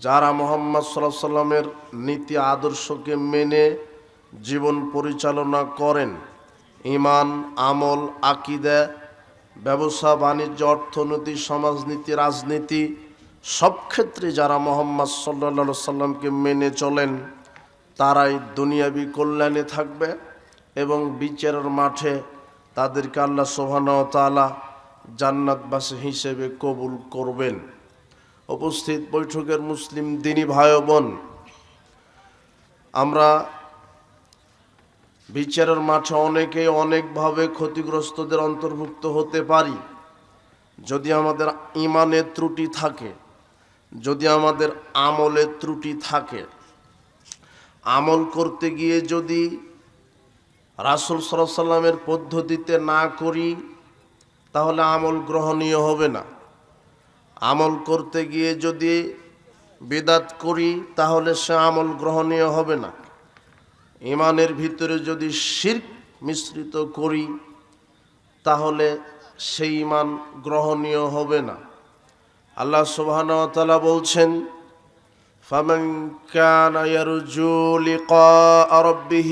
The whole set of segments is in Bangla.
যারা মুহাম্মদ সাল্লাল্লাহু আলাইহি সাল্লামের নীতি আদর্শকে মেনে জীবন পরিচালনা করেন, ঈমান, আমল, আকীদা, ব্যবসা বাণিজ্য, অর্থনীতি, সমাজনীতি, রাজনীতি সব ক্ষেত্রে যারা মুহাম্মদ সাল্লাল্লাহু আলাইহি সাল্লামকে মেনে চলেন, তারাই দুনিয়াবি কল্যাণে থাকবে এবং বিচারের মাঠে তাদেরকে আল্লাহ সুবহানাহু ওয়া তাআলা জান্নাতবাসী হিসেবে কবুল করবেন। উপস্থিত বৈঠকের মুসলিম দিনী ভাই ও বোন, আমরা বিচারের মাঠে অনেকেই অনেকভাবে ক্ষতিগ্রস্তদের অন্তর্ভুক্ত হতে পারি। যদি আমাদের ঈমানের ত্রুটি থাকে, যদি আমাদের আমলের ত্রুটি থাকে, আমল করতে গিয়ে যদি রাসূল সাল্লাল্লাহু আলাইহি সাল্লামের পদ্ধতিতে না করি, তাহলে আমল গ্রহণীয় হবে না। আমল করতে গিয়ে যদি বিদআত করি, তাহলে সে আমল গ্রহণীয় হবে না। ঈমানের ভিতরে যদি শিরক মিশ্রিত করি, তাহলে সেই ঈমান গ্রহণীয় হবে না। আল্লাহ সুবহানাহু ওয়া তাআলা বলছেন, ফামান কানা ইয়ারজু লিকা রাব্বিহ,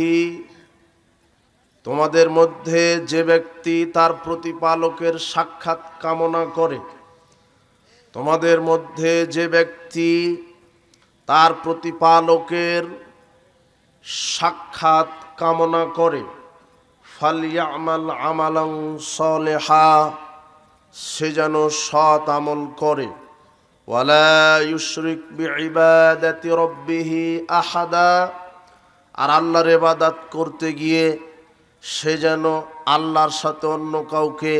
তোমাদের মধ্যে যে ব্যক্তি তার প্রতিপালকের সাক্ষাৎ কামনা করে, তোমাদের মধ্যে যে ব্যক্তি তার প্রতিপালকের সাক্ষাৎ কামনা করে, ফালইয়ামাল আমালান সালিহা, সে যেন সৎ আমল করে, ওয়ালা ইউশরিক বিইবাদাতি রাব্বিহ আহাদা, আর আল্লাহর ইবাদত করতে গিয়ে সে যেন আল্লাহর সাথে অন্য কাউকে